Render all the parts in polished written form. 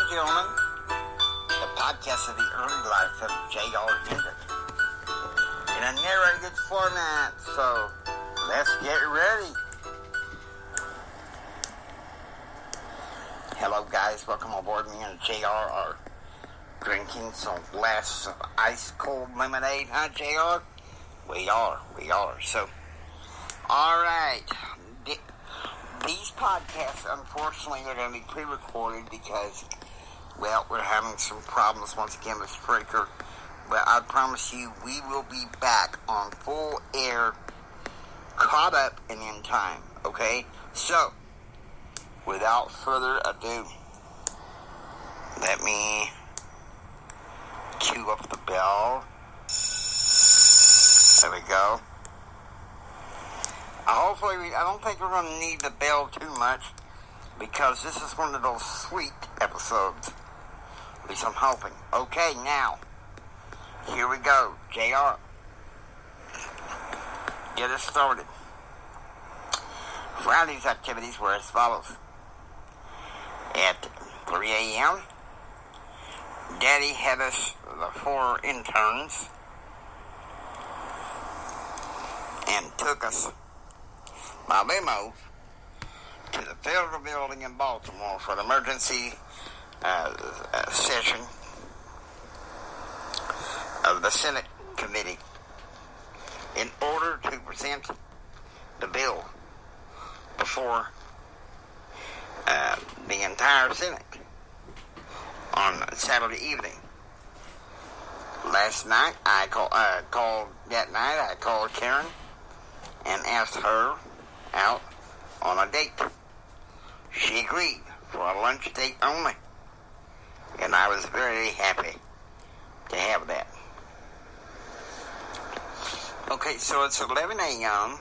gentlemen, the podcast of the early life of J.R. Hendrick in a narrated format, so let's get ready. Hello guys, welcome aboard. Me and J.R. are drinking some glasses of ice cold lemonade, huh J.R.? We are. So, alright, these podcasts, unfortunately, are going to be pre-recorded because, well, we're having some problems once again with Spreaker. But I promise you, we will be back on full air, caught up and in time, okay? So, without further ado, let me cue up the bell. There we go. I don't think we're going to need the bell too much because this is one of those sweet episodes. At least I'm hoping. Okay, now, here we go. JR, get us started. Friday's activities were as follows. At 3 a.m., Daddy had us, the 4 interns, and took us by limo to the federal building in Baltimore for an emergency session of the Senate committee in order to present the bill before the entire Senate on Saturday evening. Last night, I called Karen and asked her out on a date. She agreed for a lunch date only, and I was very happy to have that. Okay, so it's 11 a.m.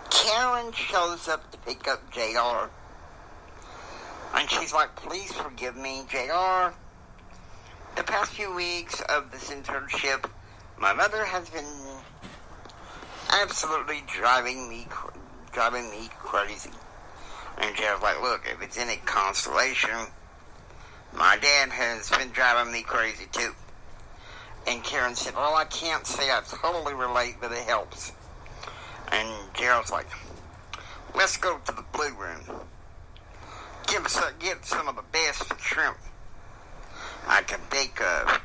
Karen shows up to pick up JR, and she's like, please forgive me, JR. The past few weeks of this internship, my mother has been absolutely driving me crazy. And JR's like, look, if it's any consolation, my dad has been driving me crazy too. And Karen said, well, I can't say I totally relate, but it helps. And Gerald's like, let's go to the Blue Room. Get some of the best shrimp I can think of.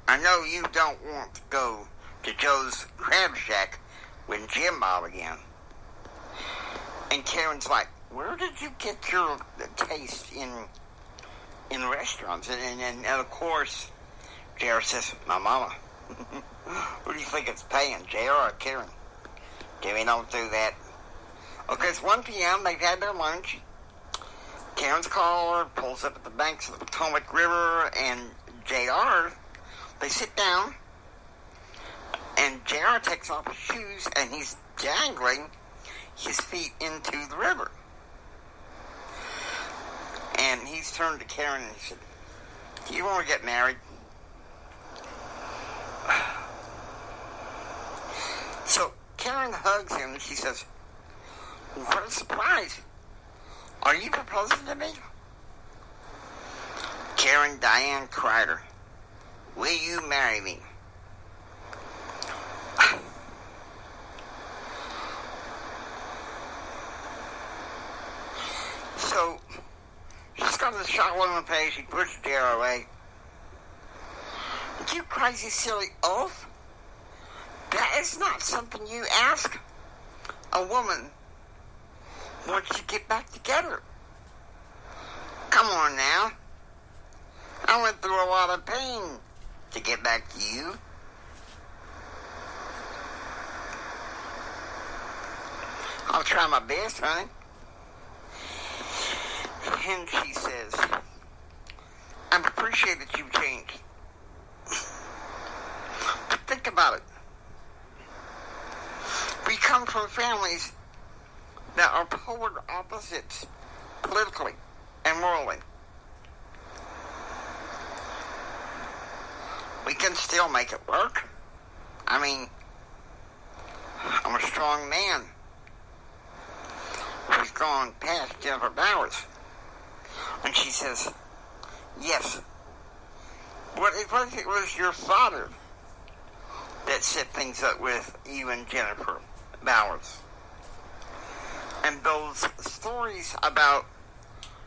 I know you don't want to go to Joe's Crab Shack with Jim Bob again. And Karen's like, where did you get your taste in restaurants? And of course, JR says, my mama. Who do you think it's paying, JR or Karen? Jimmy, don't do that. Okay, it's 1 p.m. They've had their lunch. Karen's car pulls up at the banks of the Potomac River, and JR, they sit down, and JR takes off his shoes, and he's dangling his feet into the river. And he's turned to Karen and he said, do you want to get married? So Karen hugs him and she says, what a surprise. Are you proposing to me? Karen Diane Kreider, will you marry me? So, she's got the chocolate on the page, she pushes JR away. You crazy silly oaf. That is not something you ask a woman once you get back together. Come on now. I went through a lot of pain to get back to you. I'll try my best, honey. And she says, I appreciate that you've changed. But think about it. We come from families that are polar opposites politically and morally. We can still make it work. I mean, I'm a strong man who's gone past Jennifer Bowers. And she says, Yes. What if it was your father that set things up with you and Jennifer Bowers? And those stories about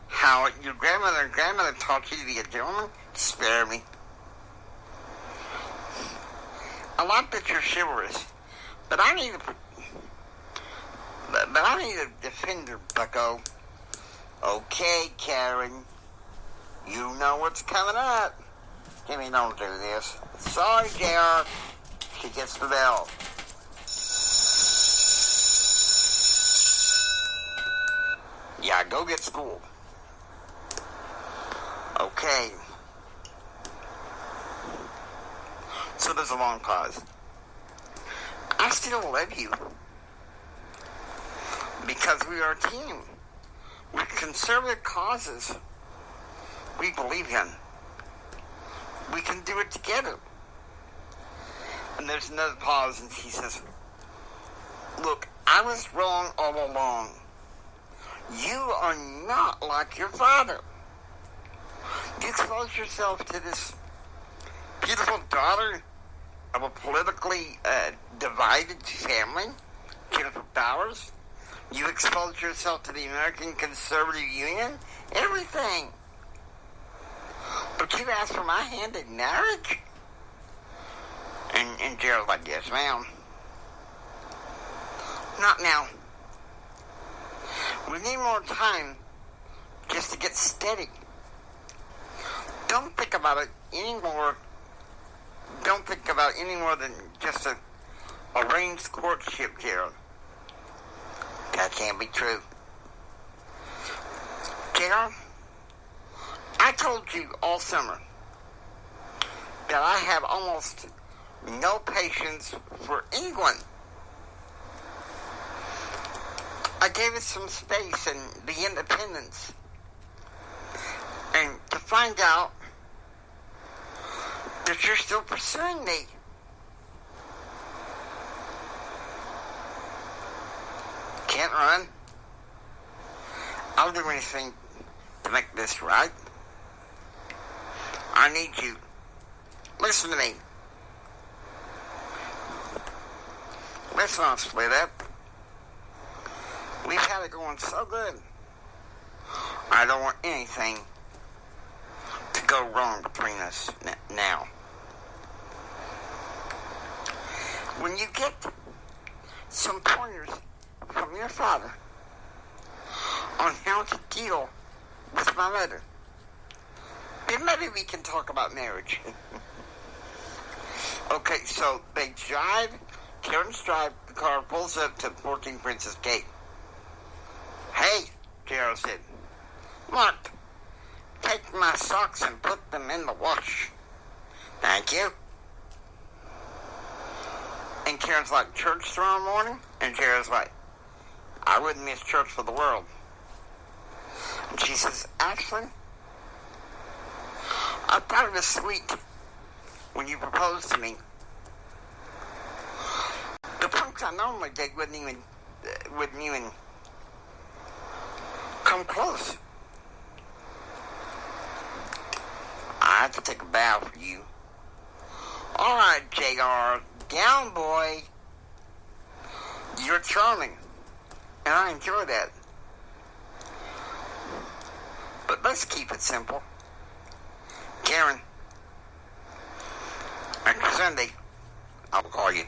how your grandmother and grandmother taught you to be a gentleman, spare me. I like that you're chivalrous, but I need a defender, bucko. Okay, Karen, you know what's coming up. Jimmy, don't do this. Sorry, JR. She gets the bell. Yeah, go get school. Okay. So there's a long pause. I still love you. Because we are a team. With conservative causes we believe in. We can do it together. And there's another pause, and she says, look, I was wrong all along. You are not like your father. You expose yourself to this beautiful daughter of a politically divided family, Jennifer Bowers. You expose yourself to the American Conservative Union, everything. But you asked for my hand in marriage? And Gerald's like, yes, ma'am. Not now. We need more time just to get steady. Don't think about it anymore. Don't think about any more than just a arranged courtship, Gerald. That can't be true. Gerald, I told you all summer that I have almost no patience for anyone. I gave it some space and the independence. And to find out that you're still pursuing me. Can't run. I'll do anything to make this right. I need you. Listen to me. Let's not split up. We've had it going so good. I don't want anything to go wrong between us now. When you get some pointers from your father on how to deal with my mother, then maybe we can talk about marriage. Okay, so they drive, Karen's drive, the car pulls up to 14 Princess Gate. Hey, Gerald said, Mark, take my socks and put them in the wash. Thank you. And Karen's like, church tomorrow morning? And Gerald's like, I wouldn't miss church for the world. And she says, actually, I thought it was sweet when you proposed to me. The punks I normally date wouldn't even come close. I have to take a bow for you. All right, JR, down boy. You're charming, and I enjoy that. But let's keep it simple. Karen, after Sunday, I'll call you.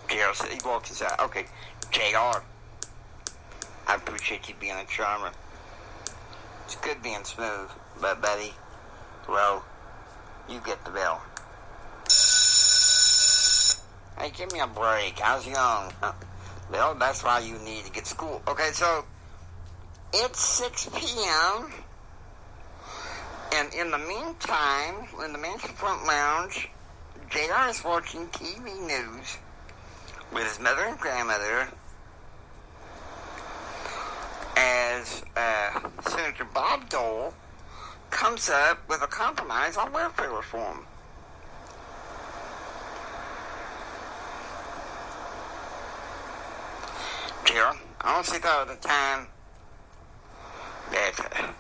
JR said he walks inside. Okay, JR, I appreciate you being a charmer. It's good being smooth, but buddy, well, you get the bell. Hey, give me a break. How's young? Well, that's why you need to get school. Okay, so it's 6 p.m. And in the meantime, in the Mansion Front Lounge, JR is watching TV news with his mother and grandmother as Senator Bob Dole comes up with a compromise on welfare reform. JR, I honestly thought at the time that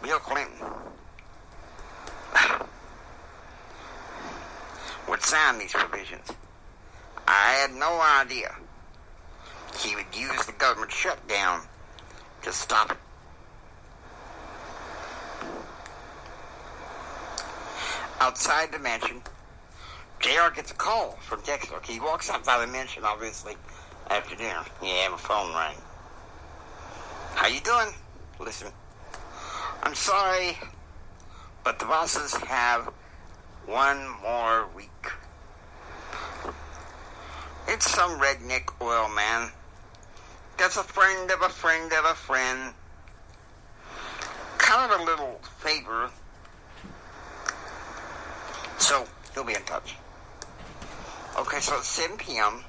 Bill Clinton would sign these provisions. I had no idea he would use the government shutdown to stop it. Outside the mansion, JR gets a call from Dexter. He walks outside the mansion, obviously, after dinner. Yeah, my phone rang. How you doing? Listen, I'm sorry, but the bosses have one more week. It's some redneck oil man that's a friend of a friend of a friend. Kind of a little favor. So, he'll be in touch. Okay, so it's 7 p.m.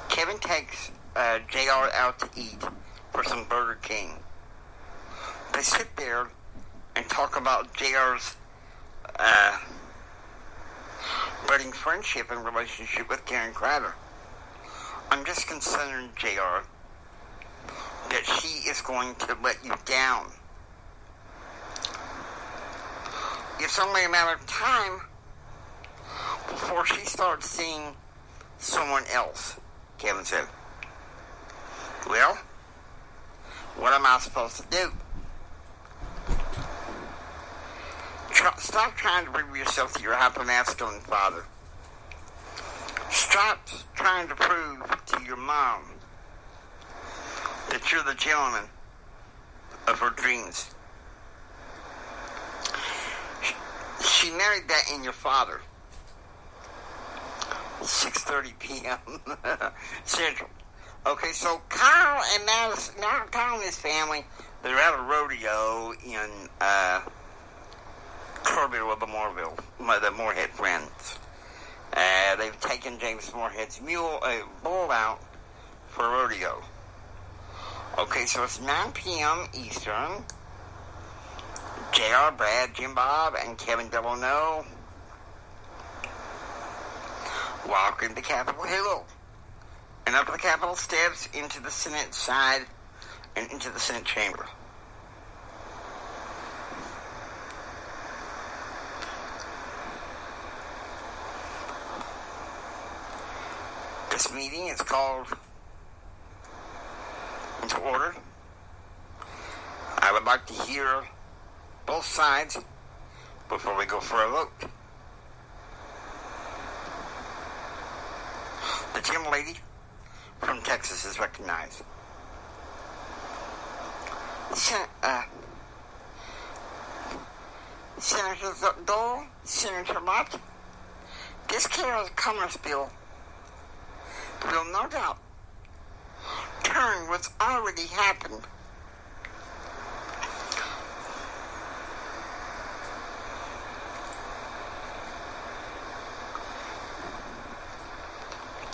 Kevin takes JR out to eat for some Burger King. They sit there and talk about JR's budding friendship and relationship with Karen Crowder. I'm just concerned, JR, that she is going to let you down. It's only a matter of time before she starts seeing someone else, Kevin said. Well, what am I supposed to do? Stop trying to prove yourself to your hyper-masculine father. Stop trying to prove to your mom that you're the gentleman of her dreams. She married that in your father. 6:30 p.m. Central. Okay, so Kyle and Madison, now Kyle and his family, they're at a rodeo in Kerrville of the Moorhead Friends. They've taken James Moorhead's bull out for a rodeo. Okay, so it's 9 p.m. Eastern. JR, Brad, Jim Bob, and Kevin Delano walk into Capitol Hill and up the Capitol steps into the Senate side and into the Senate chamber. This meeting is called into order. I would like to hear both sides before we go for a vote. The gym lady from Texas is recognized. Senator Dole, Senator Mott, this Commerce bill will no doubt turn what's already happened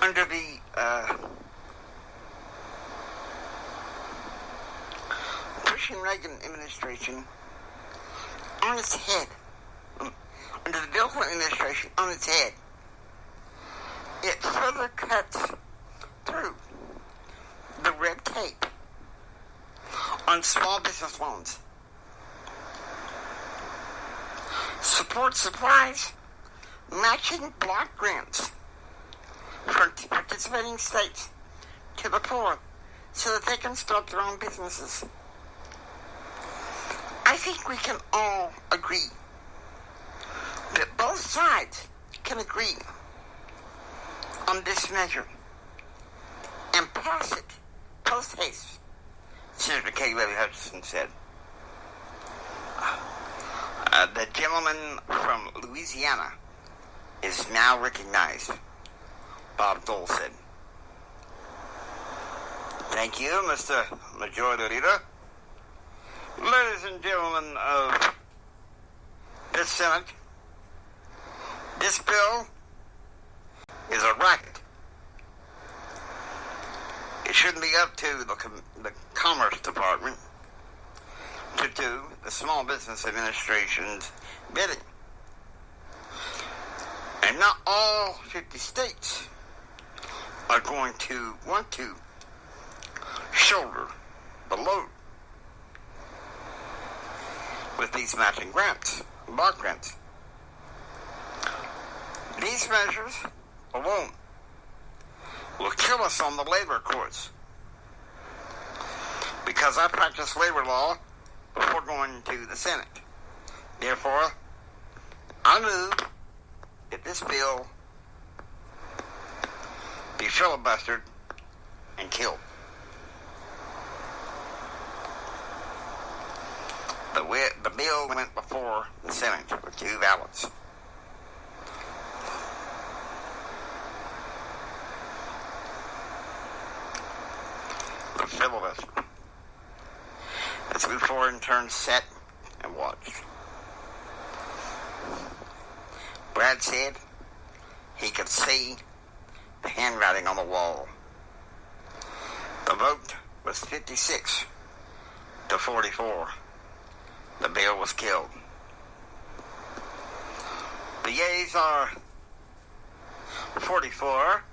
under the Bush and Reagan administration on its head. Under the Bill Clinton administration on its head. It further cuts through the red tape on small business loans. Support supplies matching block grants for participating states to the poor so that they can start their own businesses. I think we can all agree that both sides can agree on this measure and pass it post haste, Senator Katie Levy Hutchinson said. The gentleman from Louisiana is now recognized, Bob Dole said. Thank you, Mr. Majority Leader. Ladies and gentlemen of this Senate, this bill is a racket. It shouldn't be up to the Commerce Department to do the Small Business Administration's bidding. And not all 50 states are going to want to shoulder the load with these matching grants, block grants. These measures alone will kill us on the labor courts. Because I practiced labor law before going to the Senate. Therefore, I move that this bill be filibustered and killed. The bill went before the Senate with 2 ballots. The filibuster. Let's move forward and turn set and watch. Brad said he could see the handwriting on the wall. The vote was 56 to 44. The bill was killed. The yeas are 44.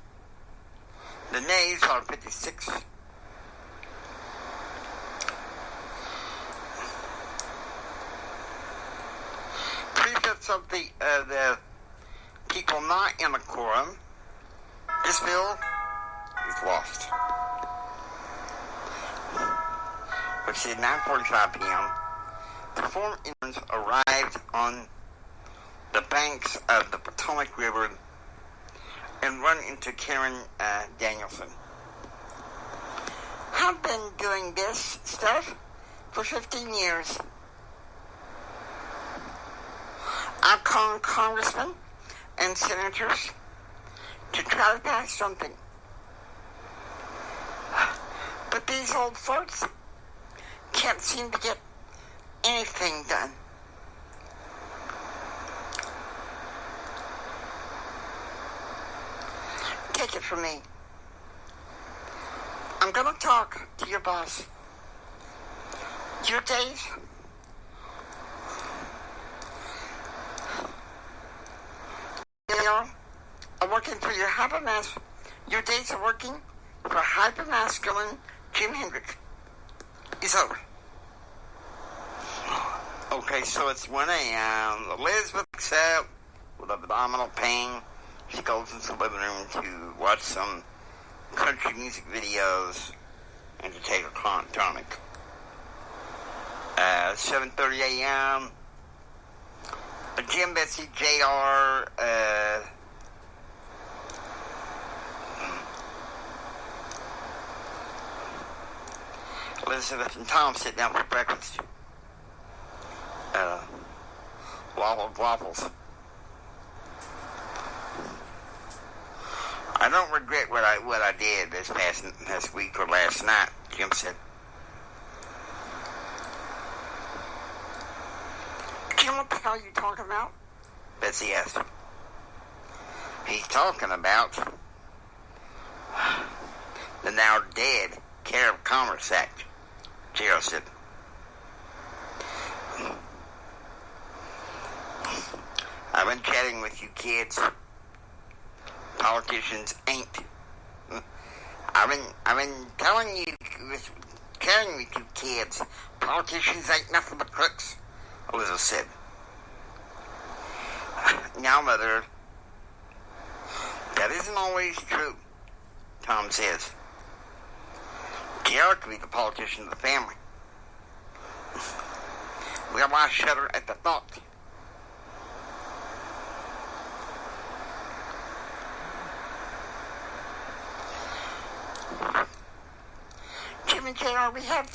The nays are 56. Three-fifths of the people not in a quorum. This bill is lost. Which is 9:45 p.m. The 4 Indians arrived on the banks of the Potomac River and run into Karen Danielson. I've been doing this stuff for 15 years. I've called congressmen and senators to try to pass something. But these old folks can't seem to get anything done. Take it from me. I'm gonna talk to your boss. Your days are working for your days of working for hyper-masculine Jim Hendricks is over. Okay, so it's 1 a.m. Elizabeth wakes up with abdominal pain. She goes into the living room to watch some country music videos and to take a tonic. 7:30 a.m. Jim, Betsy, JR, Elizabeth and Tom sit down for breakfast. Waffles. I don't regret what I did this past week or last night, Jim said. Jim, what the hell are you talking about? Betsy asked. He's talking about the now dead Care of Commerce Act, Gerald said. I've been chatting with you kids. Politicians ain't. I've been telling you, chatting with you kids. Politicians ain't nothing but crooks, Elizabeth said. Now, Mother, that isn't always true, Tom says. Gerald could be the politician of the family. Well, I shudder at the thought. Jim and JR, we have a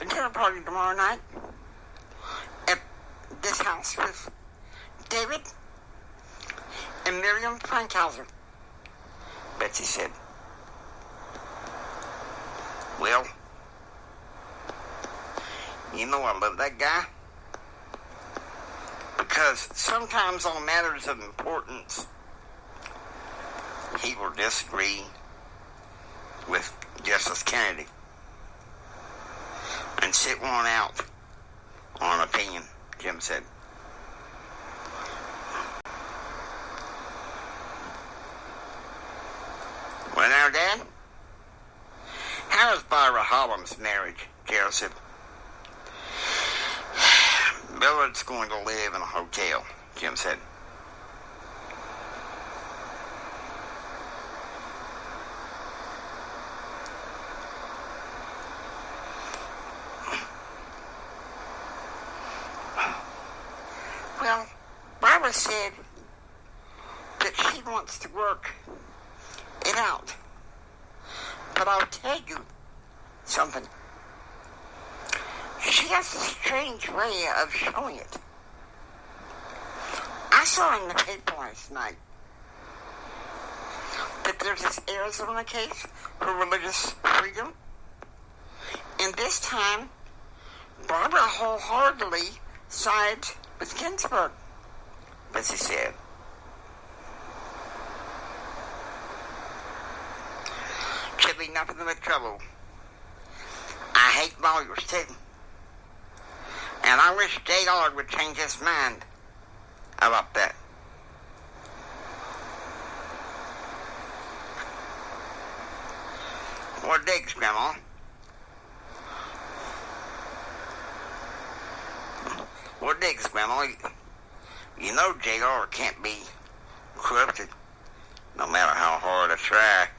dinner party tomorrow night at this house with David and Miriam Frankhauser, Betsy said. Well, you know I love that guy. Because sometimes on matters of importance, he will disagree with Justice Kennedy and sit one out on opinion, Jim said. Well, now, Dad, how is Byra Holland's marriage? Gerald said. Billard's going to live in a hotel, Jim said. Barbara said that she wants to work it out. But I'll tell you something. She has a strange way of showing it. I saw in the paper last night that there's this Arizona case for religious freedom. And this time, Barbara wholeheartedly sides with Ginsburg, Betsy said. Should be nothing but trouble. I hate lawyers too. And I wish J.R. would change his mind about that. What digs, Grandma? What digs, Grandma? You know J.R. can't be corrupted, no matter how hard I try.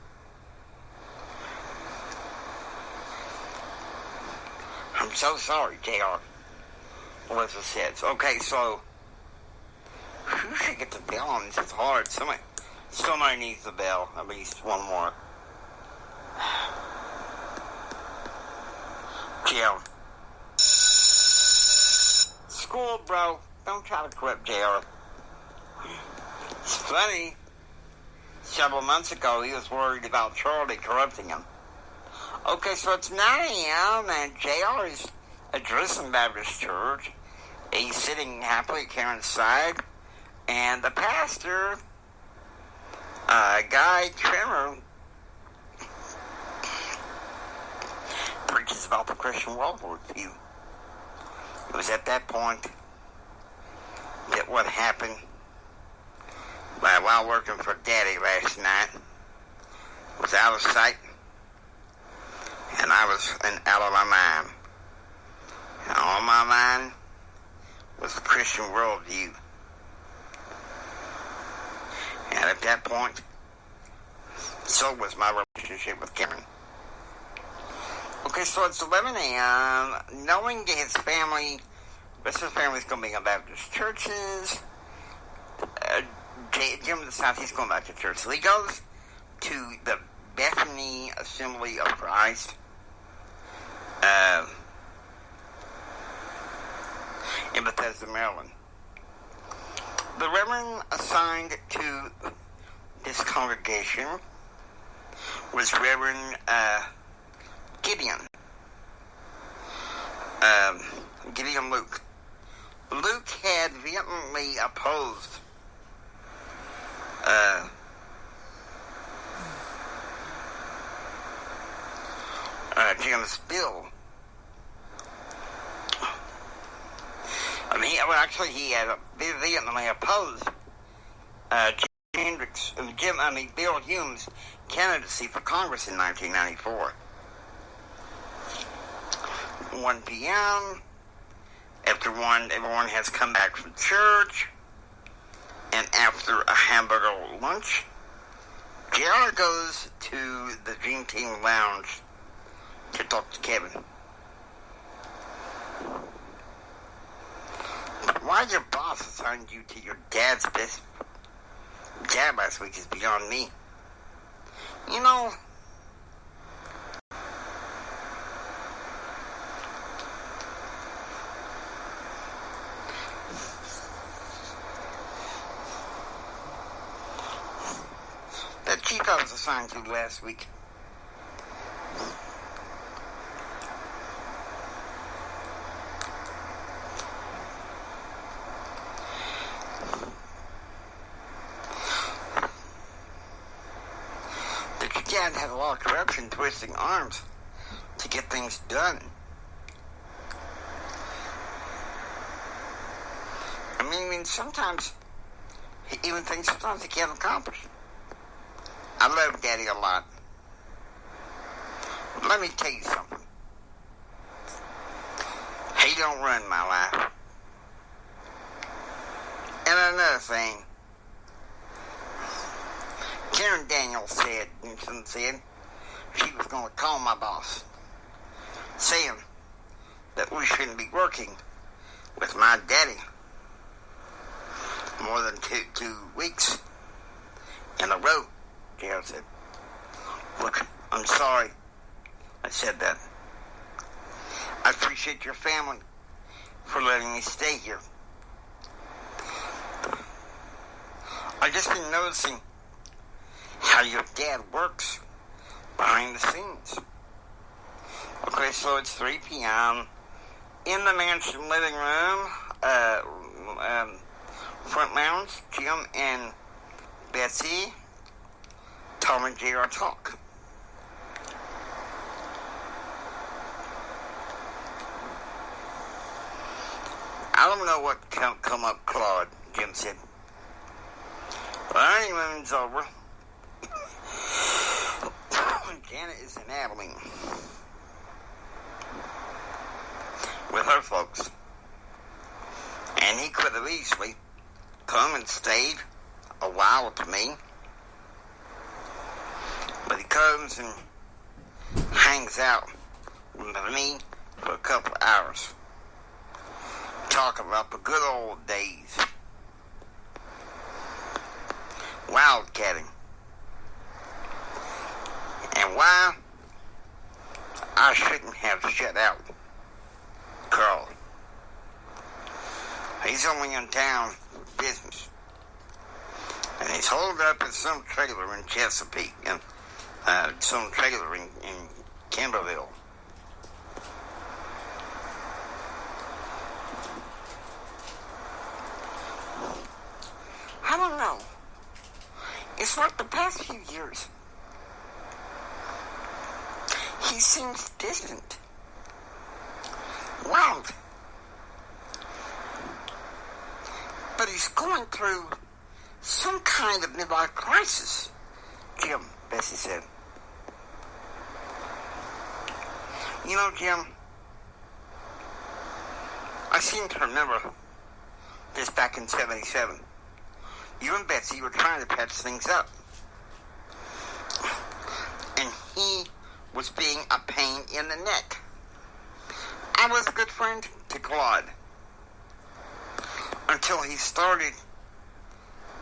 I'm so sorry, J.R. Melissa says. Okay, so who should get the bell on this? It's hard. Somebody needs the bell. At least one more. Jill. School, bro. Don't try to corrupt JR. It's funny. Several months ago, he was worried about Charlie corrupting him. Okay, so it's 9 a.m. and JR is addressing Baptist Church. He's sitting happily at Karen's side. And the pastor, Guy Trimmer, preaches about the Christian worldview. It was at that point that what happened while working for Daddy last night was out of sight, and I was out of my mind. And on my mind was the Christian worldview. And at that point, so was my relationship with Karen. Okay, so it's 11 a.m. Knowing that his family, the rest of his family's going to be in Baptist churches, Jim decides he's going back to church. So he goes to the Bethany Assembly of Christ in Bethesda, Maryland. The reverend assigned to this congregation was Reverend Gideon Luke. Luke had vehemently opposed Jim's bill. He had vehemently opposed Bill Hume's candidacy for Congress in 1994. 1 p.m. After everyone has come back from church, and after a hamburger lunch, JR goes to the Dream Team Lounge to talk to Kevin. Why your boss assigned you to your dad's best job last week is beyond me. You know, that chief I was assigned to last week. Dad had a lot of corruption, twisting arms to get things done. I mean, sometimes even things sometimes he can't accomplish. I love Daddy a lot. But let me tell you something. He don't run my life. And another thing, Karen Daniels said she was going to call my boss, saying that we shouldn't be working with my daddy. more than two weeks in a row, Gerald said. Look, I'm sorry I said that. I appreciate your family for letting me stay here. I've just been noticing how your dad works behind the scenes. Okay, so it's 3 p.m. in the mansion living room, front lounge, Jim and Betsy, Tom and J.R. talk. I don't know what come up, Claude, Jim said. Well, our honeymoon's over. Janet is in Abilene with her folks. And he could have easily come and stayed a while with me. But he comes and hangs out with me for a couple of hours. Talking about the good old days. Wildcatting. And why I shouldn't have shut out Carl. He's only in town for business. And he's holed up in some trailer in Chesapeake and some trailer in Kimberville. I don't know. It's like the past few years. He seems distant. Wild. But he's going through some kind of midlife crisis, Jim, Betsy said. You know, Jim, I seem to remember this back in 77. You and Betsy were trying to patch things up. And he was being a pain in the neck. I was a good friend to Claude. Until he started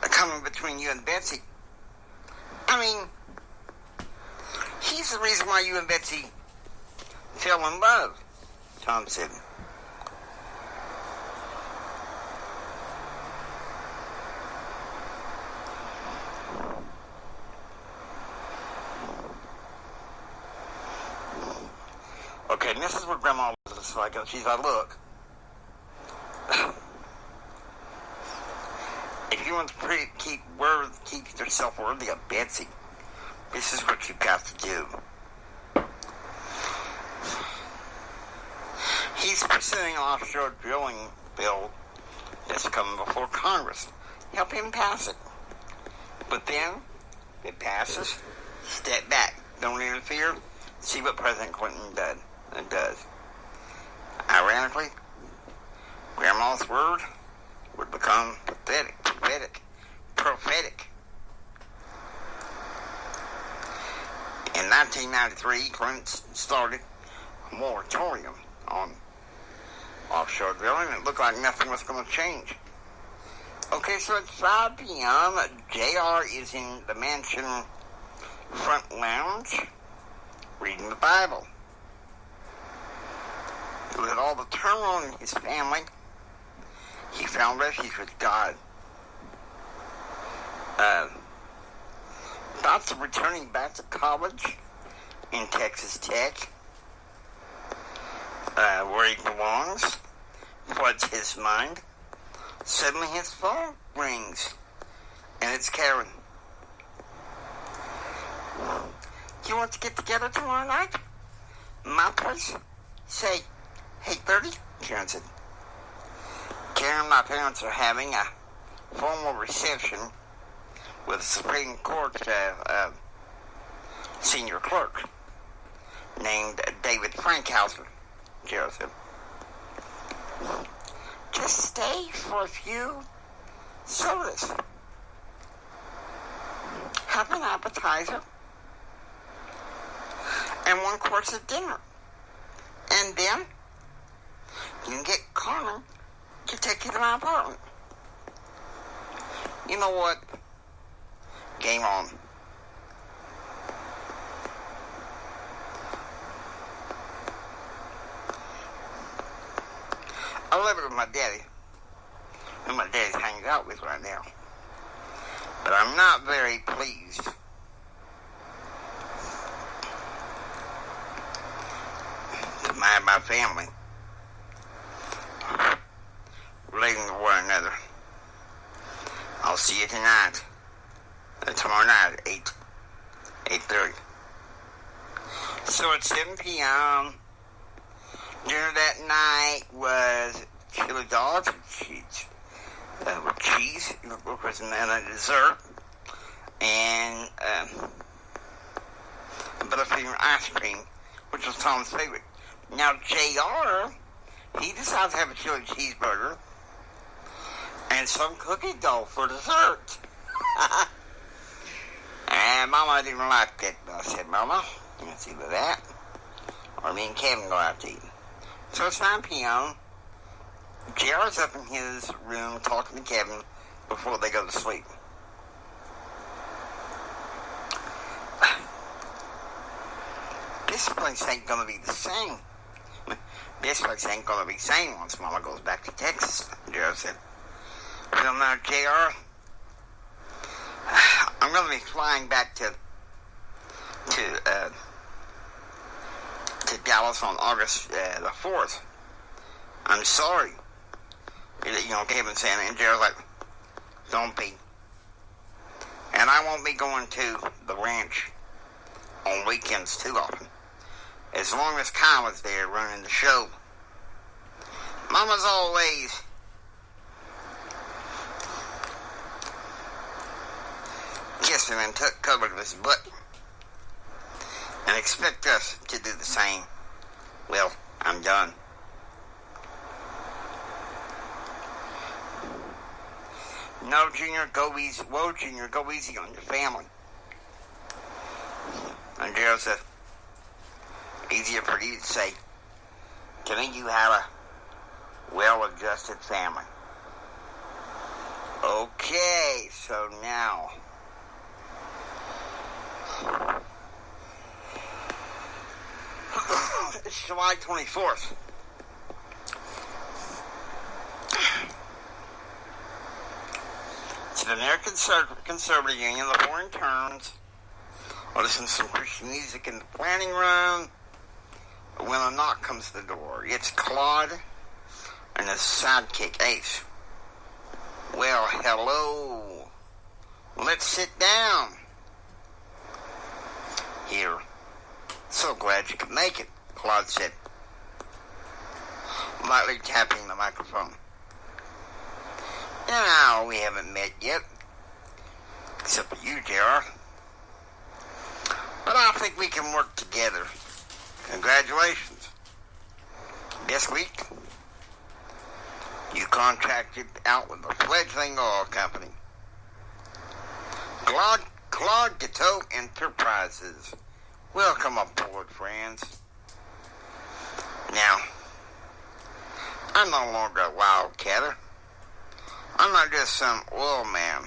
coming between you and Betsy. I mean, he's the reason why you and Betsy fell in love, Tom said. Okay, and this is what Grandma was like. She's like, look, if you want to keep yourself worthy of Betsy, this is what you've got to do. He's pursuing an offshore drilling bill that's coming before Congress. Help him pass it. But then, if it passes, step back. Don't interfere. See what President Clinton does. Ironically, Grandma's word would become prophetic. In 1993, Clinton started a moratorium on offshore drilling. It looked like nothing was going to change. Okay, so it's 5 p.m. JR is in the mansion front lounge reading the Bible. With all the turmoil in his family, he found refuge with God. Thoughts of returning back to college in Texas Tech, where he belongs, floods his mind. Suddenly his phone rings, and it's Karen. You want to get together tomorrow night? My place? Say, 8:30? Karen said. Karen, my parents are having a formal reception with the Supreme Court senior clerk named David Frankhauser, Gerald said. Just stay for a few sodas. Have an appetizer and one course of dinner. And then you can get Carmen to take you to my apartment. You know what? Game on. I live with my daddy, who my daddy's hanging out with right now. But I'm not very pleased with my family relating to one another. I'll see you tonight, tomorrow night at 8:30. So at 7 p.m., dinner that night was chili dogs with cheese, of course, and a dessert, and buttercream ice cream, which was Tom's favorite. Now, JR, he decided to have a chili cheeseburger and some cookie dough for dessert. And Mama didn't like that. I said, Mama, it's either that or me and Kevin go out to eat. So it's 9 p.m. JR's up in his room talking to Kevin before they go to sleep. This place ain't gonna be the same. This place ain't gonna be the same once Mama goes back to Texas, JR said. You don't know, JR? I'm gonna be flying back to Dallas on August the 4th. I'm sorry. You know, Kevin saying it, and JR's like, don't be. And I won't be going to the ranch on weekends too often. As long as Kyla's there running the show. Mama's always kissed him and covered his butt. And expect us to do the same. Well, I'm done. No, Junior, go easy. Whoa, Junior, go easy on your family. And Gerald said, easier for you to say, can you have a well-adjusted family? Okay, so now, it's July 24th. It's the American Conservative Union, the foreign terms. I'll listen to some Christian music in the planning room. When a knock comes to the door, it's Claude and his sidekick, Ace. Well, hello. Let's sit down. Here. So glad you could make it, Claude said, lightly tapping the microphone. No, we haven't met yet. Except for you, JR. But I think we can work together. Congratulations. This week, you contracted out with a fledgling oil company. Claude Gateau Enterprises. Welcome aboard, friends. Now, I'm no longer a wildcatter. I'm not just some oil man.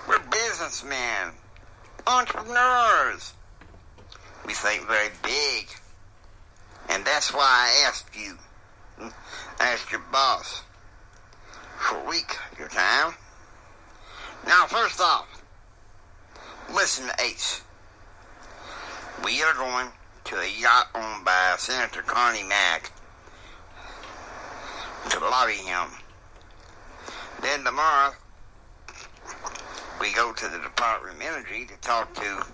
We're businessmen, entrepreneurs. We think very big. And that's why I asked you, asked your boss, for a week of your time. Now, first off, listen to Ace. We are going to a yacht owned by Senator Connie Mack to lobby him. Then tomorrow, we go to the Department of Energy to talk to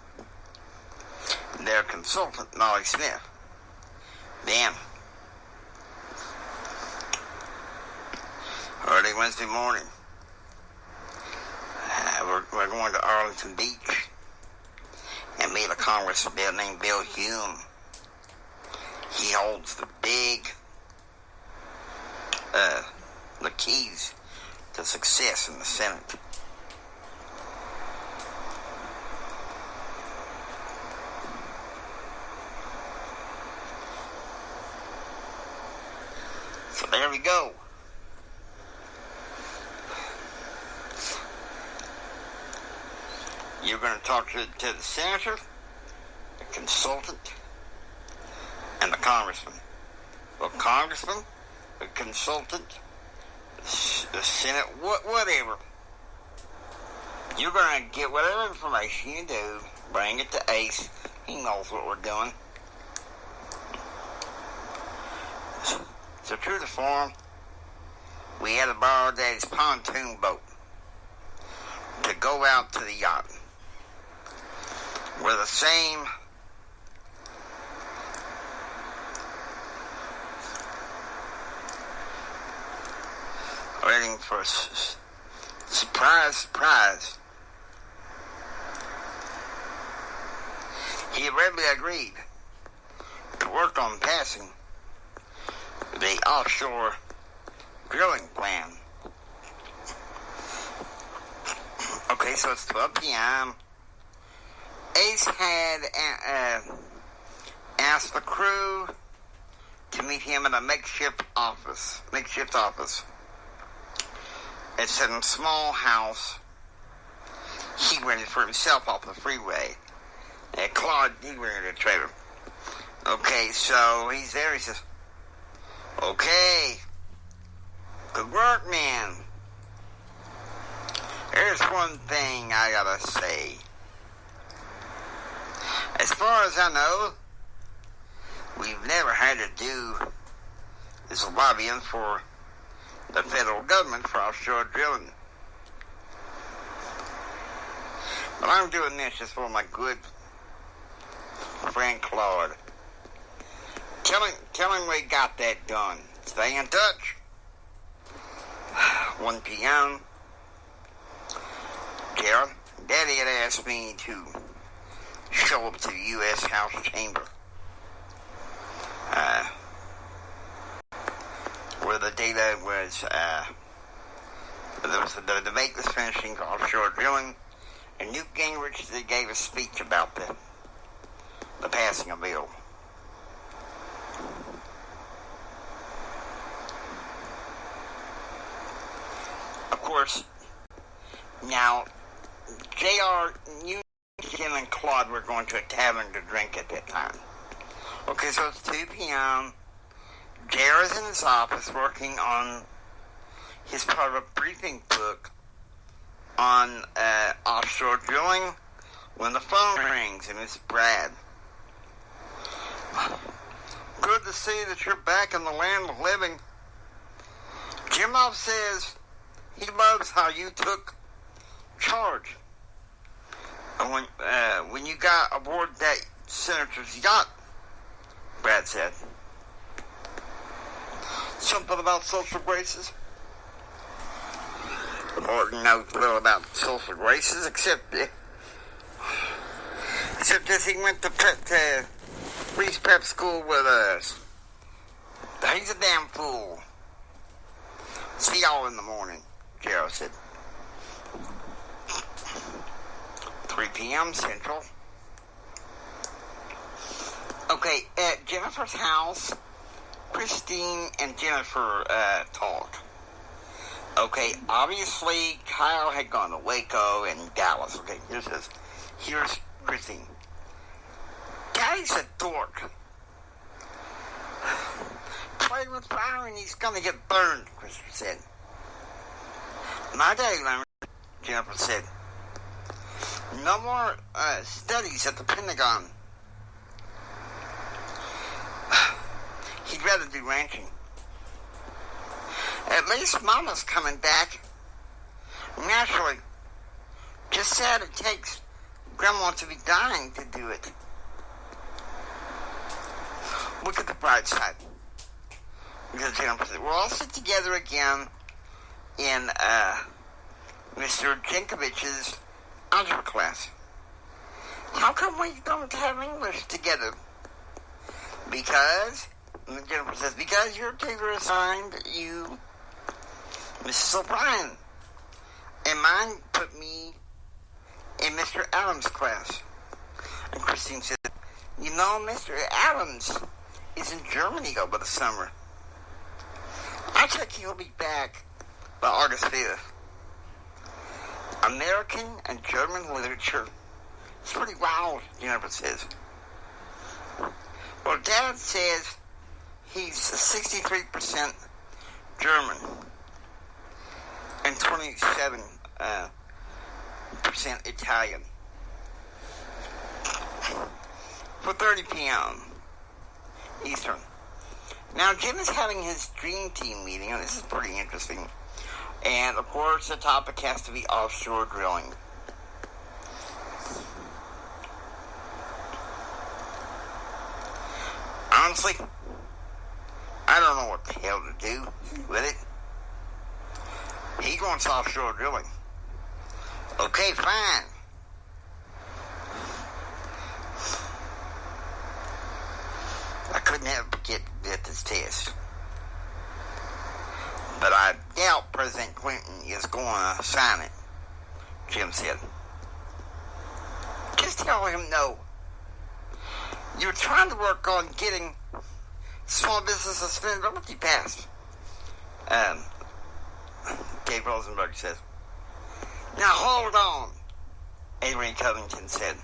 their consultant, Molly Smith. Then, early Wednesday morning, we're going to Arlington Beach and meet a congressman named Bill Hume. He holds the keys to success in the Senate. So there we go. You're going to talk to the senator, the consultant, and the congressman. The congressman, the consultant, the Senate, whatever. You're going to get whatever information you do, bring it to Ace. He knows what we're doing. So true to form, we had to borrow Daddy's pontoon boat to go out to the yacht. We're the same waiting for surprise. He readily agreed to work on passing the offshore drilling plan. Okay, so it's 12 p.m. Ace had asked the crew to meet him at a makeshift office. It's in a small house he rented for himself off the freeway. Claude, he rented a trailer. Okay, so he's there. He says, "Okay, good work, man. There's one thing I gotta say. As far as I know, we've never had to do this lobbying for the federal government for offshore drilling. But I'm doing this just for my good friend Claude. Tell him we got that done. Stay in touch." 1 p.m. Gerald, Daddy had asked me to show up to the U.S. House Chamber, where the data was, the debate was finishing for offshore drilling, and Newt Gingrich gave a speech about the passing of bill. Of course, now, J.R., Newt, Jim, and Claude were going to a tavern to drink at that time. Okay, so it's 2 p.m. J.R. is in his office working on his part of a briefing book on offshore drilling when the phone rings, and it's Brad. "Good to see that you're back in the land of living. Jim Bob says he loves how you took charge when you got aboard that senator's yacht," Brad said. "Something about social graces?" Horton knows little about social graces, except that he went to Reese Prep School with us. He's a damn fool. "See y'all in the morning," Gerald said. 3 p.m. Central. Okay, at Jennifer's house, Christine and Jennifer talk. Okay, obviously Kyle had gone to Waco and Dallas. Okay, here's Christine. "Daddy's a dork. Playing with fire and he's gonna get burned," Christopher said. "My daddy learned," Jennifer said. "No more studies at the Pentagon. He'd rather do ranching. At least Mama's coming back. Naturally. Just sad it takes Grandma to be dying to do it. Look at the bright side." Because Jennifer said, "We'll all sit together again in Mr. Jenkovich's algebra class. How come we don't have English together?" "Because," Jennifer says, "because your tutor assigned you Mrs. O'Brien, and mine put me in Mr. Adams' class." And Christine said, "You know, Mr. Adams is in Germany over the summer. I think he'll be back by August 5th. American and German literature. It's pretty wild, Jennifer says. Well, Dad says he's 63% German and 27% Italian. For 30 p.m. Eastern. Now, Jim is having his dream team meeting, and this is pretty interesting. And, of course, the topic has to be offshore drilling. Honestly, I don't know what the hell to do with it. He wants offshore drilling. Okay, fine. I couldn't have get this test. But I doubt President Clinton is going to sign it, Jim said. Just tell him no. You're trying to work on getting small business sustainability passed. Dave Rosenberg says. Now hold on, Avery Covington said.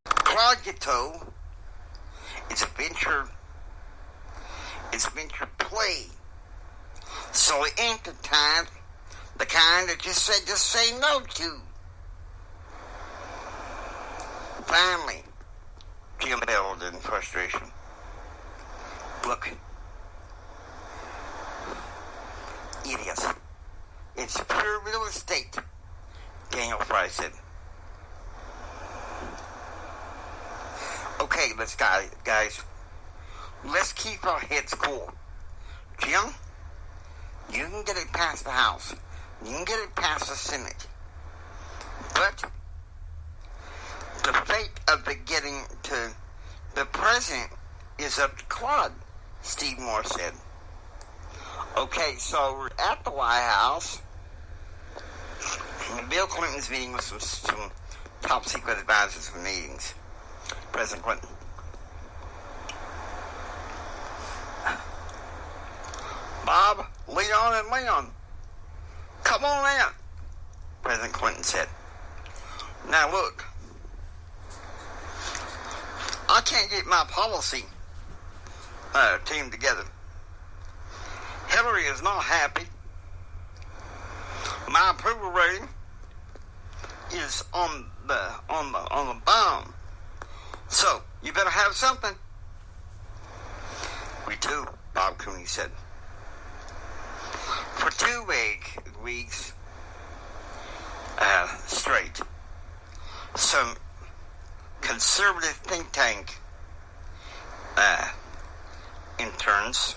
Claude Guiteau is a venture play. So it ain't the kind that just say no to. Finally, Jim bellowed in frustration. Look, idiots. It's pure real estate, Daniel Fry said. Okay, guys, let's keep our heads cool. Jim, you can get it past the House. You can get it past the Senate. But the fate of it getting to the President is up to Claude, Steve Moore said. Okay, so we're at the White House. Bill Clinton's meeting with some top secret advisors for meetings. President Clinton. Bob, Leon, and Leon, come on in, President Clinton said. Now look, I can't get my policy team together. Hillary is not happy. My approval rating is on the bottom. So you better have something. We too, Bob Cooney said. For 2 weeks straight, some conservative think tank interns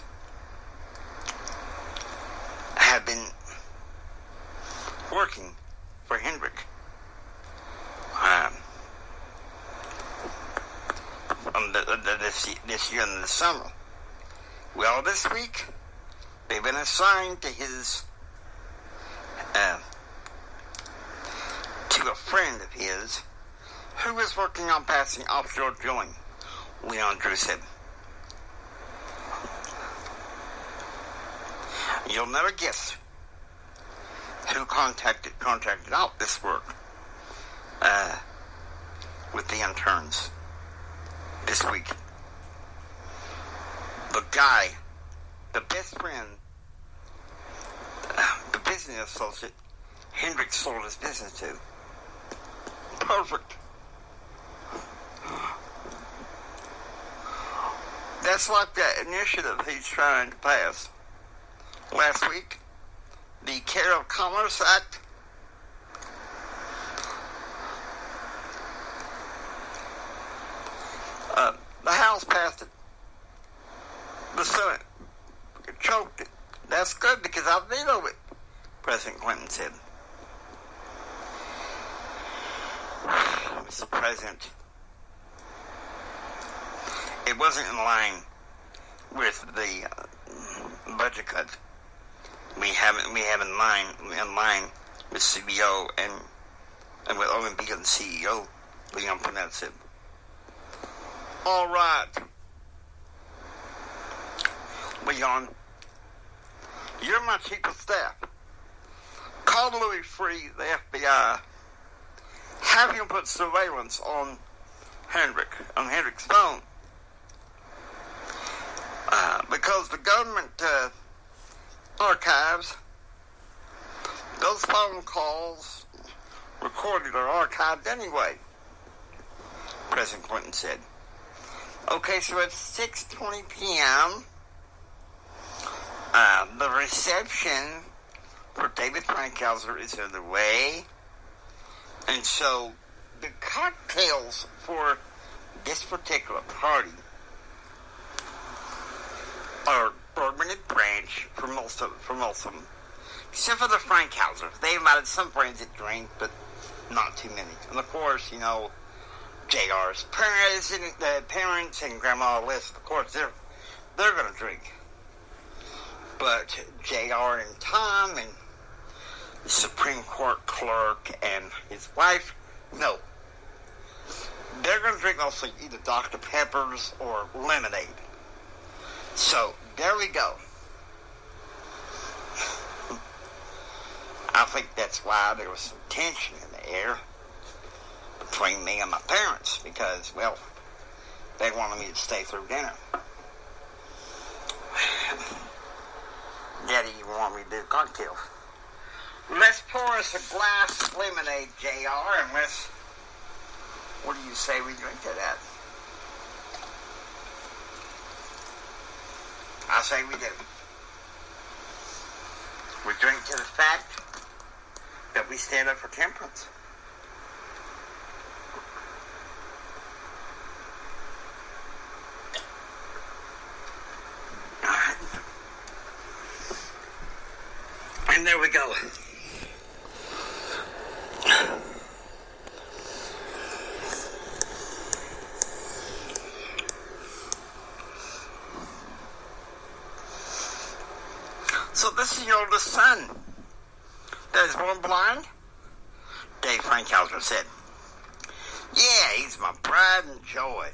have been working for Hendrick this year in the summer. Well, this week they've been assigned to to a friend of his who is working on passing offshore drilling, Leon Drew said. You'll never guess who contracted out this work with the interns this week. The guy, the best friend, the business associate Hendrick sold his business to. Perfect. That's like that initiative he's trying to pass. Last week, the Care of Commerce Act. The House passed it. The Senate choked it. That's good because I vetoed it, President Clinton said. Mr. President, it wasn't in line with the budget cut we have in line with CBO and with OMB and CEO Leon Panetta said. All right, Leon, you're my chief of staff. called Louis Free, the FBI, have him put surveillance on Hendrick's phone. Because the government archives, those phone calls recorded are archived anyway, President Clinton said. Okay, so at 6:20 p.m., the reception for David Frankhauser is underway, and so the cocktails for this particular party are bourbon and branch for most of them, except for the Frankhausers. They invited some friends that drink, but not too many. And of course, you know, JR's parents and Grandma Liz, of course, they're going to drink. But JR and Tom and the Supreme Court clerk and his wife, no. They're going to drink mostly either Dr. Peppers or lemonade. So, there we go. I think that's why there was some tension in the air between me and my parents, because, well, they wanted me to stay through dinner. Daddy wanted me to do cocktails. Let's pour us a glass of lemonade, JR, and what do you say we drink it at? I say we do. We drink to the fact that we stand up for temperance. And there we go. So this is your oldest son that is born blind? Dave Frankhauser said. Yeah, he's my pride and joy.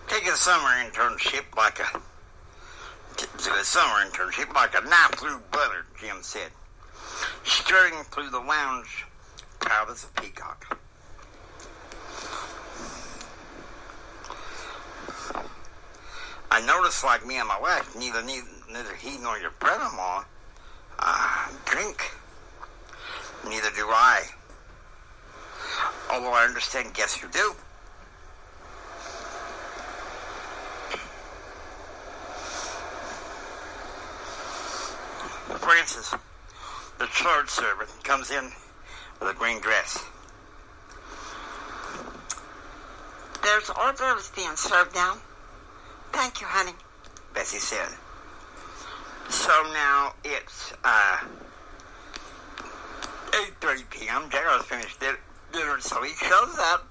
Take a summer internship like a knife through butter, Jim said, strutting through the lounge proud as a peacock. I noticed, like me and my wife, neither he nor your brother-in-law drink. Neither do I. Although I understand, guess you do. Francis, the charge servant, comes in with a green dress. There's hors d'oeuvres being served now. Thank you, honey, Betsy said. So now it's 8:30 p.m. Jared's finished dinner, so he shows up.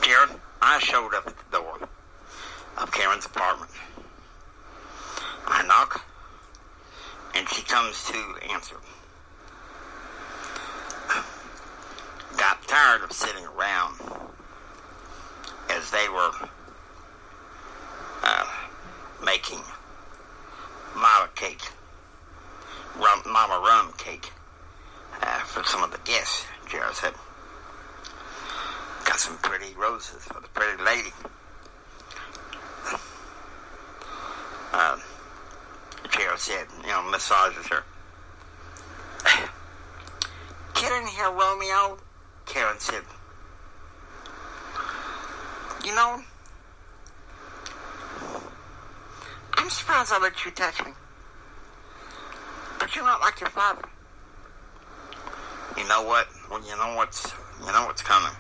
Jared, I showed up at the door of Karen's apartment. I knock, and she comes to answer. Got tired of sitting around as they were making mama rum cake for some of the guests, Jared said. Got some pretty roses for the pretty lady. Jared said, massages her. Get in here, Romeo, Karen said. I'm surprised I let you touch me. But you're not like your father. You know what? Well, you know what's coming.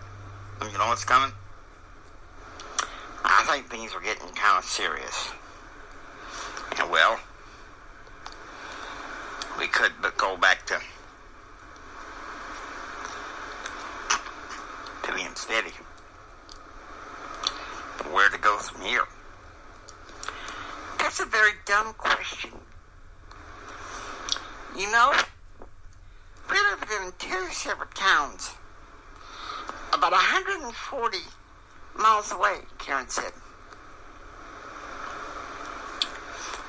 You know what's coming? I think things are getting kind of serious. And well, we could but go back to being steady. But where to go from here? That's a very dumb question. We live in two separate towns, about 140 miles away, Karen said.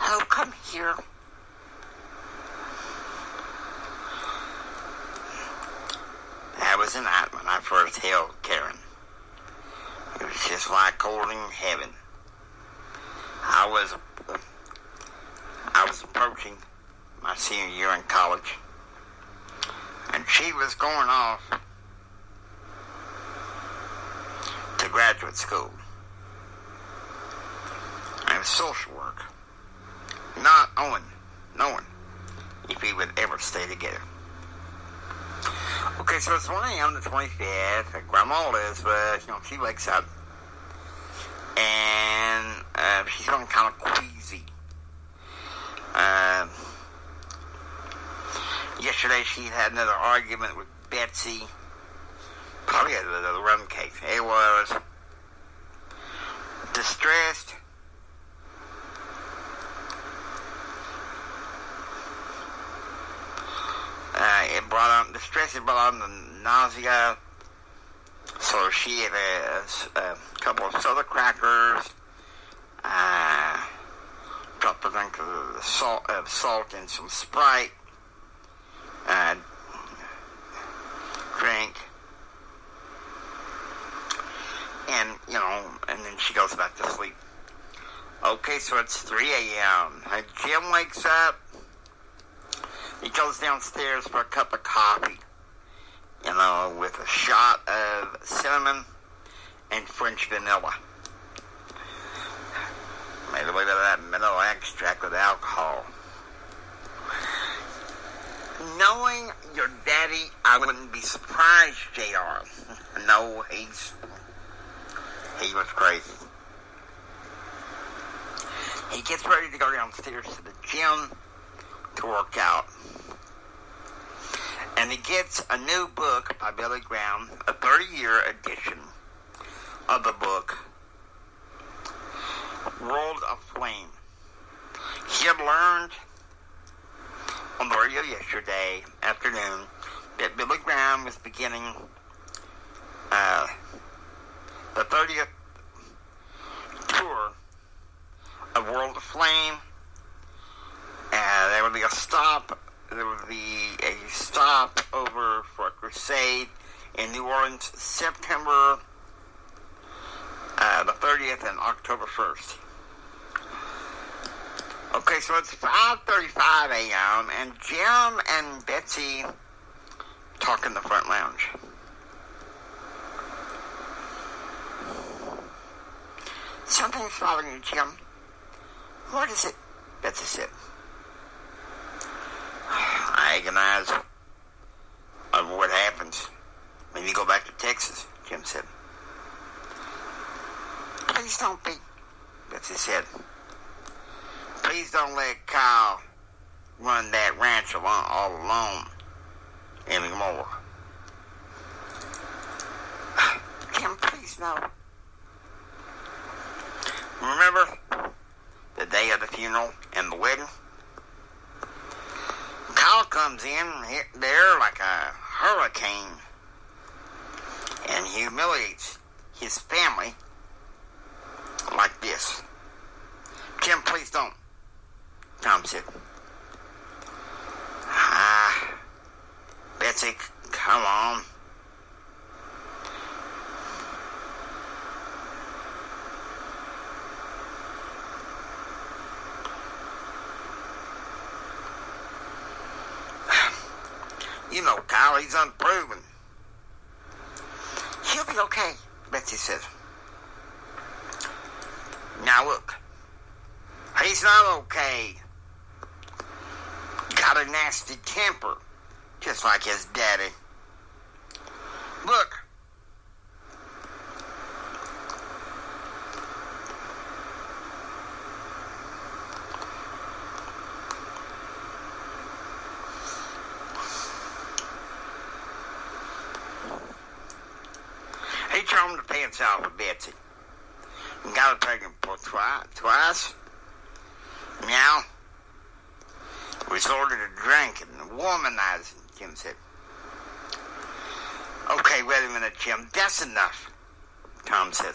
Oh, come here. That was the night when I first held Karen. It was just like holding heaven. I was approaching my senior year in college, and she was going off to graduate school. And social work. Not knowing if we would ever stay together. Okay, so it's 1 a.m. the 25th, and Grandma Elizabeth, she wakes up, and she's feeling kind of queasy. Yesterday she had another argument with Betsy, probably at the rum cake. It was distressed. It brought on the nausea. So she had a couple of soda crackers, dropped a drink of salt and some Sprite, drink, and then she goes back to sleep. Okay, so it's 3 a.m. Jim wakes up. He goes downstairs for a cup of coffee, with a shot of cinnamon and French vanilla. Made a little bit of that vanilla extract with alcohol. Knowing your daddy, I wouldn't be surprised, JR. No, he was crazy. He gets ready to go downstairs to the gym to work out. And he gets a new book by Billy Graham, a 30-year edition of the book, World of Flame. He had learned on the radio yesterday afternoon that Billy Graham was beginning the 30th tour of World of Flame. There would be a stop. There would be a stop over for a crusade in New Orleans, September the 30th and October 1st. Okay, so it's 5:35 a.m. and Jim and Betsy talk in the front lounge. Something's bothering you, Jim. What is it? Betsy said. I agonize over what happens when you go back to Texas, Jim said. Please don't be, Betsy said. Please don't let Kyle run that ranch all alone anymore. Jim, please no. Remember the day of the funeral and the wedding? Kyle comes in there like a hurricane and humiliates his family like this. Jim, please don't, Tom said. Betsy, come on. Kyle, he's unproven. He'll be okay, Betsy said. Now look, he's not okay. Got a nasty temper, just like his daddy. Look. He thrown the pants off with Betsy and got her pregnant for twice. Now, resorted to drinking and womanizing, Jim said. Okay, wait a minute, Jim. That's enough, Tom said.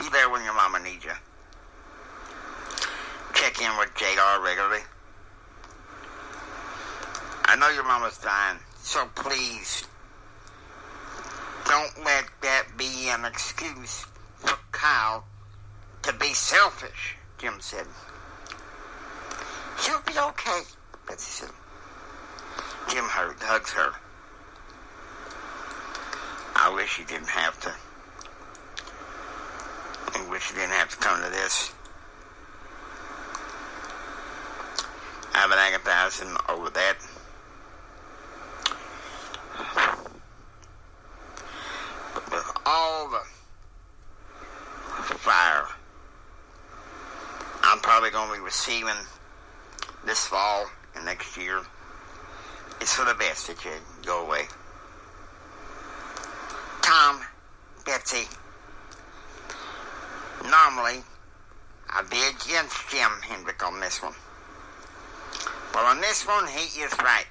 Be there when your mama needs you. Check in with JR regularly. I know your mama's dying, so please don't let that be an excuse for Kyle to be selfish, Jim said. She'll be okay, Betsy said. Jim hugs her. I wish you didn't have to. I wish you didn't have to come to this. I've been agonizing over that. But with all the fire I'm probably going to be receiving this fall and next year, it's for the best that you go away. Tom, Betsy, normally I'd be against Jim Hendrick on this one. But on this one, he is right.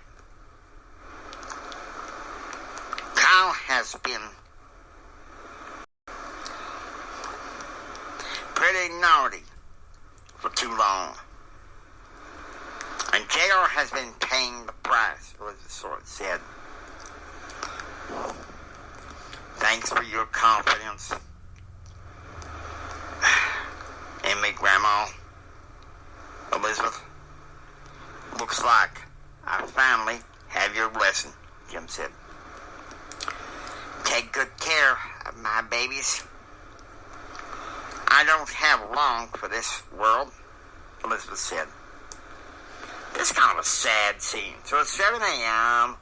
Kyle has been pretty naughty for too long. And JR has been paying the price, Elizabeth said. Thanks for your confidence in me, Grandma. Elizabeth, looks like I finally have your blessing, Jim said. Take good care of my babies. I don't have long for this world, Elizabeth said. This is kind of a sad scene. So it's 7 a.m.,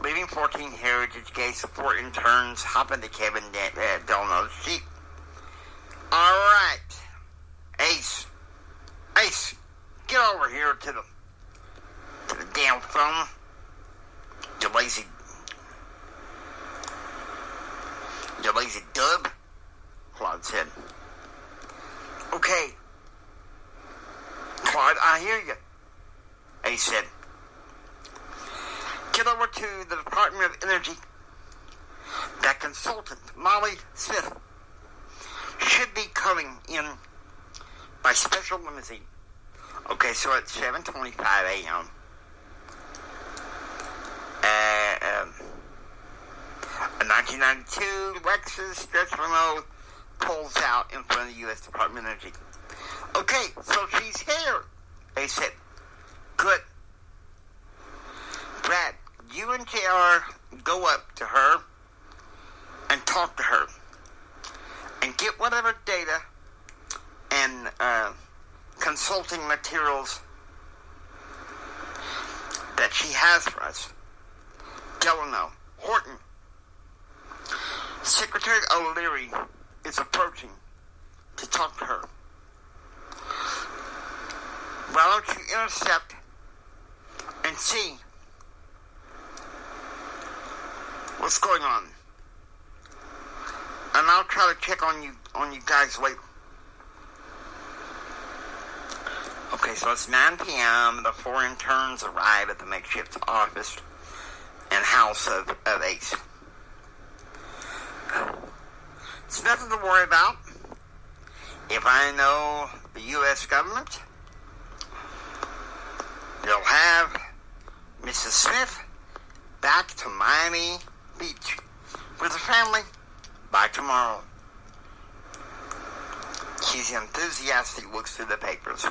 leaving 14 Heritage Gates, 4 interns, hopping to Kevin Delano's Jeep. All right, Ace, get over here to the damn phone. You lazy dub, Claude said. Okay, Claude, I hear you, Ace said. Get over to the Department of Energy. That consultant, Molly Smith, should be coming in by special limousine. Okay, so it's 7:25 a.m. A 1992 Lexus stretch limo pulls out in front of the U.S. Department of Energy. Okay, so she's here, they said. Good. Brad, you and JR go up to her and talk to her and get whatever data and consulting materials that she has for us. Delano, Horton, Secretary O'Leary is approaching to talk to her. Why don't you intercept and see what's going on? And I'll try to check on you guys later. Okay, so it's 9 p.m. The 4 interns arrive at the makeshift office and house of Ace. It's nothing to worry about. If I know the U.S. government, they'll have Mrs. Smith back to Miami Beach with her family by tomorrow. She's enthusiastic, looks through the papers.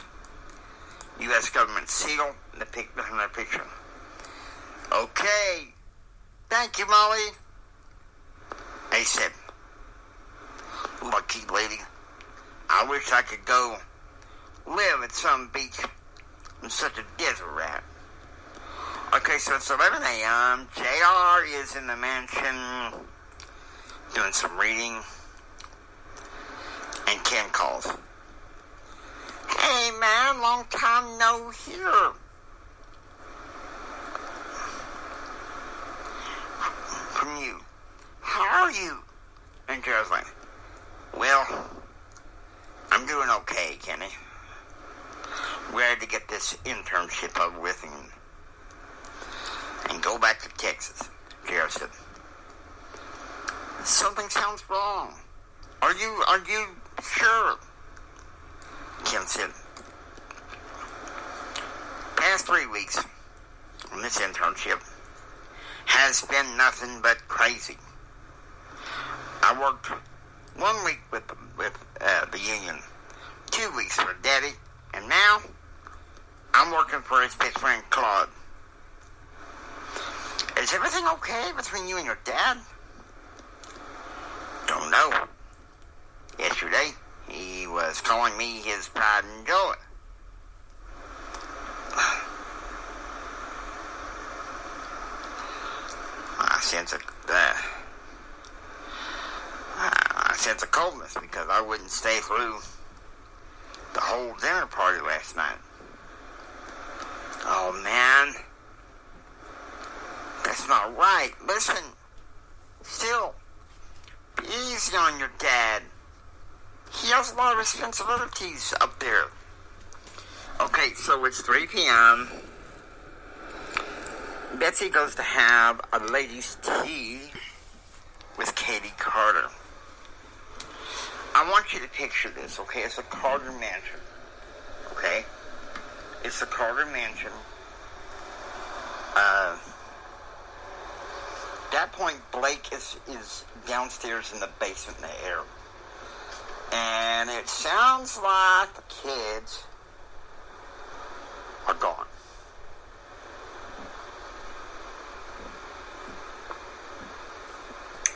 U.S. government seal in the picture. Okay. Thank you, Molly. Ace said. Lucky lady. I wish I could go live at some beach. I'm such a desert rat. Okay, so it's 11 a.m. JR is in the mansion doing some reading. And Ken calls. Hey, man, long time no hear. From you. How are you? And JR's like, well, I'm doing okay, Kenny. We had to get this internship over with and go back to Texas. JR said, something sounds wrong. Are you Sure, Kim said. Past 3 weeks on this internship has been nothing but crazy. I worked 1 week with the union, 2 weeks for Daddy, and now I'm working for his best friend Claude. Is everything okay between you and your dad? Don't know. Yesterday, he was calling me his pride and joy. I sense a coldness because I wouldn't stay through the whole dinner party last night. Oh, man. That's not right. Listen. Still, be easy on your dad. He has a lot of responsibilities up there. Okay, so it's 3 p.m. Betsy goes to have a ladies' tea with Katie Carter. I want you to picture this, okay? It's a Carter mansion, okay? It's a Carter mansion. At that point, Blake is downstairs in the basement in the air. And it sounds like the kids are gone.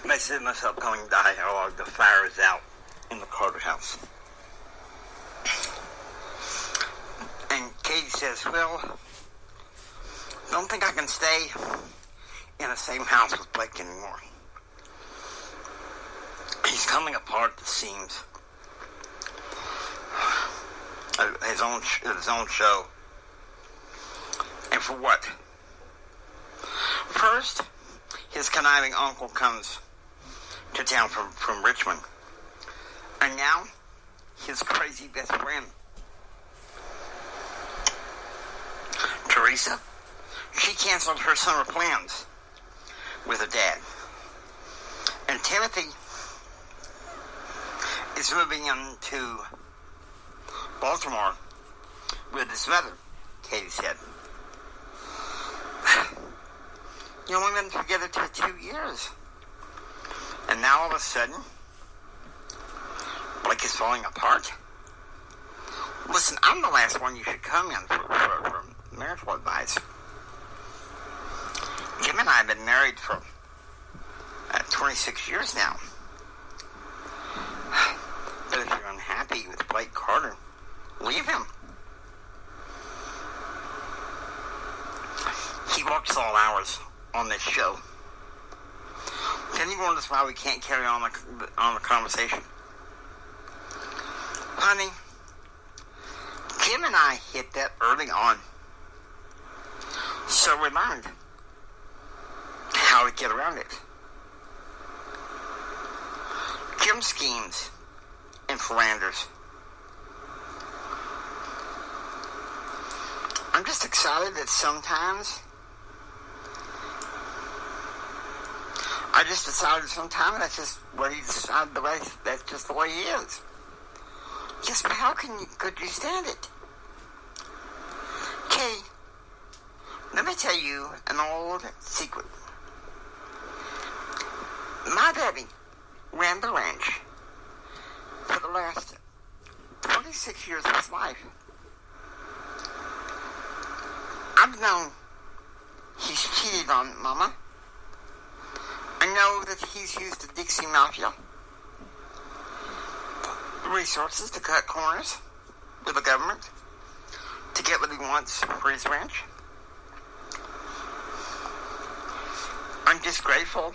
I said to myself, upcoming dialogue, the fire is out in the Carter house. And Katie says, well, don't think I can stay in the same house with Blake anymore. He's coming apart at the seams. His own show. And for what? First, his conniving uncle comes to town from Richmond. And now, his crazy best friend. Teresa, she canceled her summer plans with her dad. And Timothy is moving into Baltimore with his mother, Katie said. You know, we've been together for 2 years. And now all of a sudden, Blake is falling apart. Listen, I'm the last one you should come in for marital advice. Jim and I have been married for 26 years now. But if you're unhappy with Blake Carter, leave him. He works all hours on this show. Then he wonders why we can't carry on the conversation. Honey, Jim and I hit that early on. So we learned how to get around it. Jim schemes and philanders. I'm just excited that sometimes I just decided sometime that's just what he decided the way, that's just the way he is. Yes, but how could you stand it? Okay, let me tell you an old secret. My daddy ran the ranch for the last 26 years of his life. I've known he's cheated on Mama. I know that he's used the Dixie Mafia resources to cut corners with the government to get what he wants for his ranch. I'm just grateful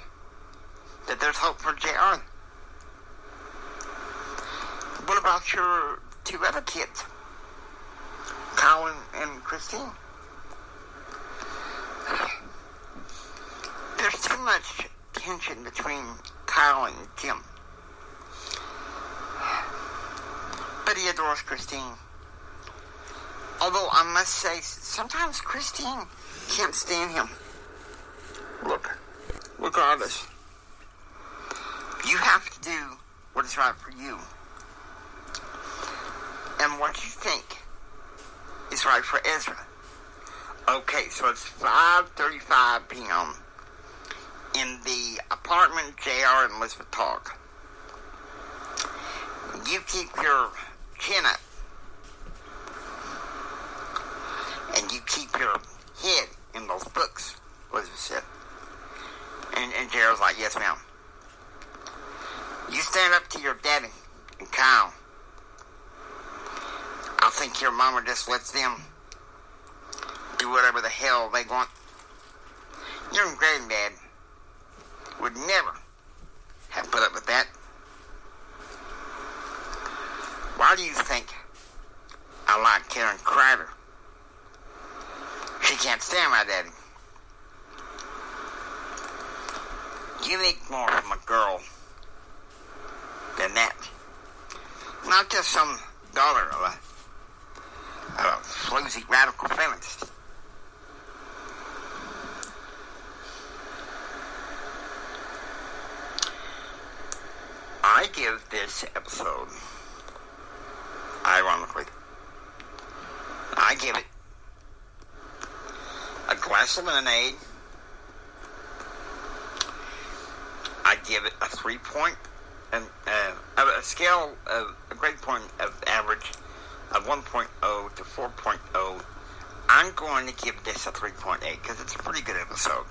that there's hope for JR. What about your 2 other kids, Colin and Christine? There's too much tension between Kyle and Jim. But he adores Christine. Although I must say, sometimes Christine can't stand him. Look, regardless, you have to do what is right for you. and what you think is right for Ezra. Okay, so it's 5:35 p.m. in the apartment JR and Elizabeth talk. You keep your chin up, and you keep your head in those books, Elizabeth said. And JR's like, yes, ma'am. You stand up to your daddy and Kyle. I think your mama just lets them do whatever the hell they want. Your granddad would never have put up with that. Why do you think I like Karen Kreider? She can't stand my daddy. You need more from a girl than that. Not just some daughter of a floozy radical feminist. I give this episode, ironically, I give it a glass of lemonade. I give it a 3 point, a scale of a grade point of average of 1.0 to 4.0. I'm going to give this a 3.8 because it's a pretty good episode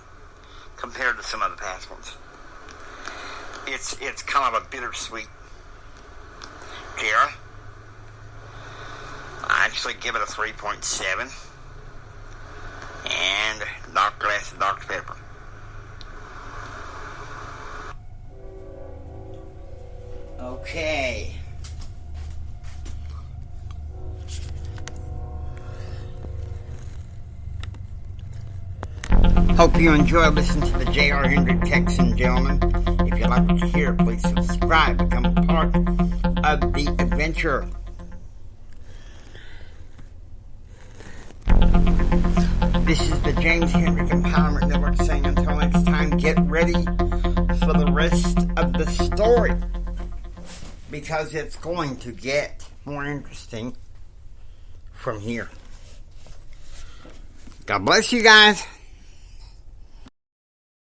compared to some of the past ones. It's kind of a bittersweet. Kara, I actually give it a 3.7, and glass of Dr. Pepper. Okay. Hope you enjoy listening to the J.R. Hendrick Texan Gentleman. If you like what you hear, please subscribe, become a part of the adventure. This is the James Hendrick Empowerment Network saying until next time, get ready for the rest of the story, because it's going to get more interesting from here. God bless you guys.